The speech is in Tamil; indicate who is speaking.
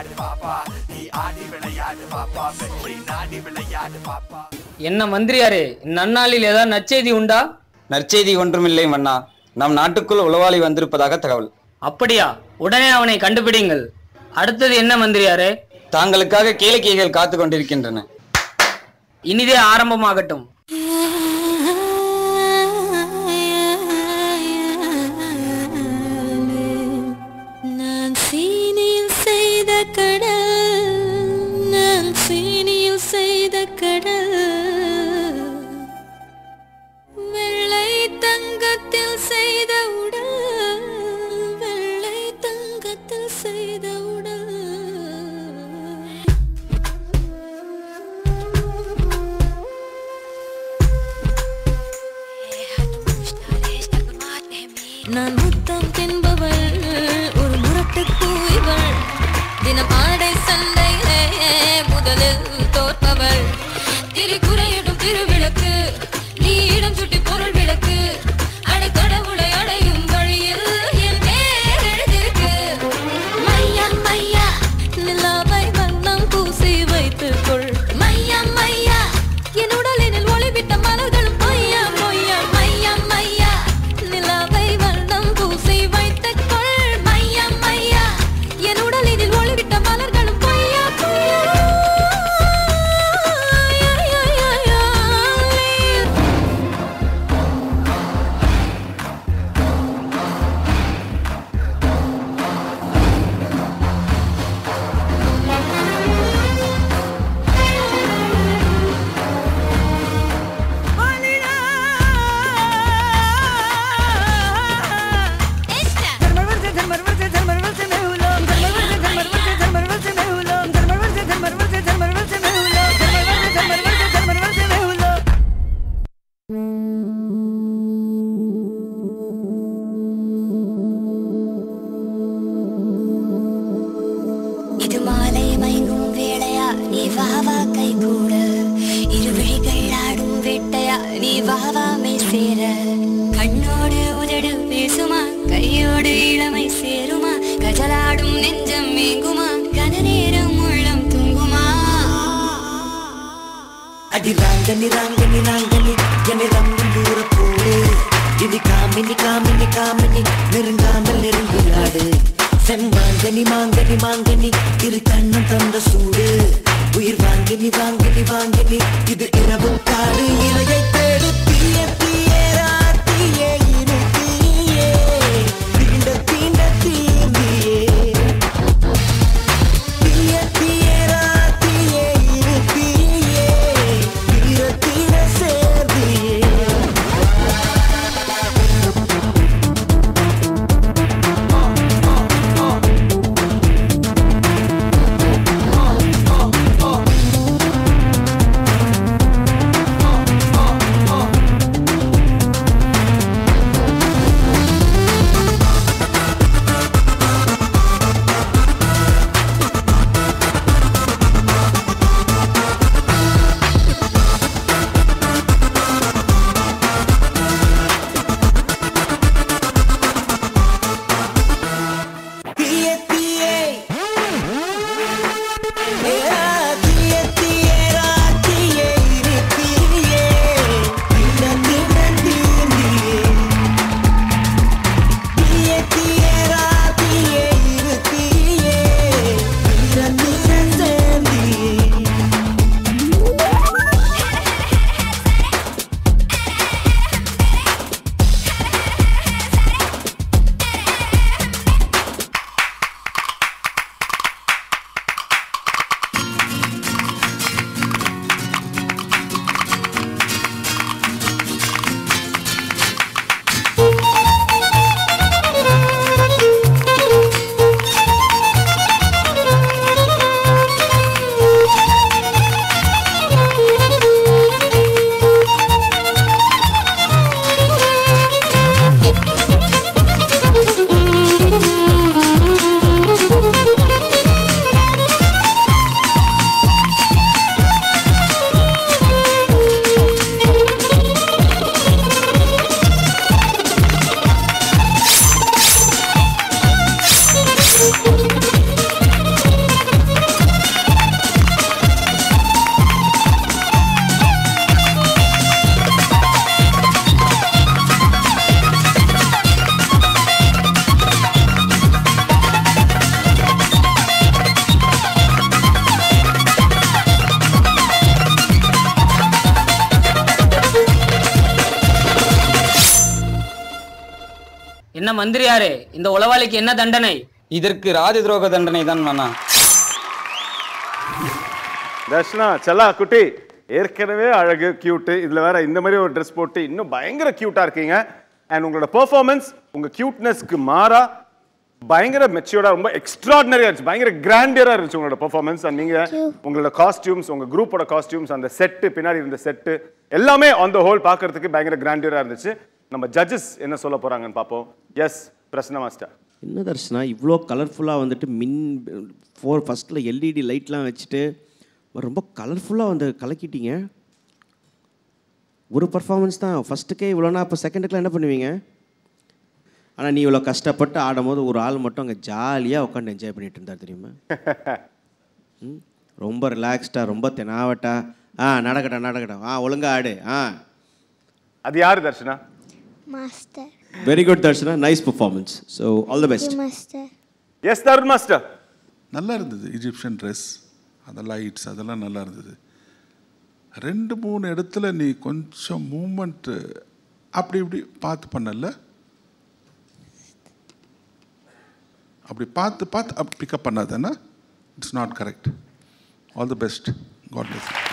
Speaker 1: விளையாடு பாப்பா, நீ ஆடி விளையாடு பாப்பா, வெற்றி நாடி விளையாடு பாப்பா.
Speaker 2: என்ன மந்திரியாரே, நன்னாளில் ஏதாவது நற்செய்தி உண்டா?
Speaker 3: நற்செய்தி ஒன்றுமில்லை மன்னா. நம் நாட்டுக்குள் உளவாளி வந்திருப்பதாக தகவல்.
Speaker 2: அப்படியா? உடனே அவனை கண்டுபிடிங்கள். அடுத்தது என்ன மந்திரியாரே?
Speaker 3: தாங்களுக்காக கேளிக்கைகள் காத்து கொண்டிருக்கின்றன.
Speaker 2: இனிதே ஆரம்பமாகட்டும்.
Speaker 4: நான் சீனியில் செய்த கடல், நான் சீனியில் செய்த கடல், வெள்ளை தங்கத்தில் செய்த உடல், வெள்ளை தங்கத்தில் செய்த உடல். நான் முத்தம் தின்பவள், ஒரு முரட்டு பூய்வள், தினம் ஆடை சண்டையிலே முதலில் தோற்பவள். திரிகுறையிடும் திருவிளக்கு, நீ இடம் சுட்டி பொருள் விளக்கு, அடை கடவுளை அடையும் வழியில் என் பேர் எழுதிருக்கு. மையா மையா நிலாவை வண்ணம் பூசி வைத்துக் கொள். மையா மையா என் உடலினில் ஒளிவிட்ட மலர்களும் பொய்யா பொய்யா. மையா மையா நிலாவை வண்ணம் பூசி வைத்துக் கொள். மையா மையா என் உடலினில் ஒளிவிட்ட மலர்களும் பொய்யா பொய்யா. இது மாலை மயங்கும் வேளையா, நீ வா வா கை கூட, இருவிழிகள் ஆடும் வேட்டையா, நீ வா வா மெய் சேர. கண்ணோடு உதடு பேசுமா, கையோடு இளமை சேருமா, கஜலாடும் நெஞ்சம் மேங்குமா, கன நேரம் உள்ளம் தூங்குமா.
Speaker 5: அடி ராங்கனி ராங்கனி ராங்கனி என்னை ரம்பும் தூர போடு, இது காமினி காமினி காமினி நெருங்காமல் நெருங்கினாடு. செம்மாங்கனி மாங்கனி மாங்கனி இரு கண்ணம் தந்த சூடு, உயிர் வாங்கினி வாங்கினி வாங்கினி இது இரவு காடு. இலையை தேடு தீய தீயரா தீயே இரு தீயே, தீண்ட தீண்ட தீந்தியே. தீய தீயரா தீயே இரு தீயே, தீர தீர சேர்ந்தியே.
Speaker 2: என்ன மந்திரியாரே, இந்த உளவாளிக்கு என்ன தண்டனை?
Speaker 3: இதற்கு ராஜ துரோக தண்டனை தான் மன்னா.
Speaker 6: தர்ஷனா செல்லா குட்டி, ஏற்கனவே அழகு கியூட்டு, இதுல வேற இந்த மாதிரி ஒரு ட்ரெஸ் போட்டு இன்னும் பயங்கர கியூட்டா இருக்கீங்க. அண்ட் உங்களோட பெர்ஃபார்மன்ஸ் உங்க கியூட்னஸ்க்கு மாறா பயங்கர மெச்சூர்டா, ரொம்ப எக்ஸ்ட்ராடினரியா இருந்துச்சு, பயங்கர கிராண்டியரா இருந்துச்சு உங்களோட பெர்ஃபார்மன்ஸ். அண்ட் நீங்க உங்களோட காஸ்டியூம்ஸ், உங்க குரூப்போட காஸ்டியூம்ஸ், அந்த செட்டு பின்னாடி இருந்த செட்டு எல்லாமே ஆன் த ஹோல் பார்க்கறதுக்கு பயங்கர கிராண்டியரா இருந்துச்சு. நம்ம ஜட்ஜஸ் என்ன சொல்ல போறாங்கன்னு பார்ப்போம். Yes Prasanna master.
Speaker 7: என்ன தர்ஷனா இவ்வளோ கலர்ஃபுல்லாக வந்துட்டு ஃபஸ்ட்டில் எல்இடி லைட்லாம் வச்சுட்டு ரொம்ப கலர்ஃபுல்லாக வந்து கலக்கிட்டீங்க. ஒரு பர்ஃபார்மன்ஸ் தான் ஃபஸ்ட்டுக்கே இவ்வளோனா, அப்போ செகண்டுக்குலாம் என்ன பண்ணுவீங்க? ஆனால் நீ இவ்வளோ கஷ்டப்பட்டு ஆடும்போது ஒரு ஆள் மட்டும் அங்கே ஜாலியாக உட்காந்து என்ஜாய் பண்ணிட்டு இருந்தார் தெரியுமா? ரொம்ப ரிலாக்ஸ்டாக, ரொம்ப தெனாவட்டா. நடக்கட்டும், ஒழுங்கா ஆடு.
Speaker 6: அது யாரு Darshana?
Speaker 8: Master.
Speaker 7: Very good Darshana, nice performance. So all the best.
Speaker 8: Master.
Speaker 6: Yes Tarun master.
Speaker 9: நல்லா இருந்தது. இஜிப்சியன் ட்ரெஸ், அந்த லைட்ஸ் அதெல்லாம் நல்லா இருந்தது. 2-3 இடத்துல நீ கொஞ்சம் மூமெண்ட்டு அப்படி இப்படி பார்த்து பண்ணல, அப்படி பார்த்து பிக்கப் பண்ணாதானே, it's not correct. All the best. God bless you.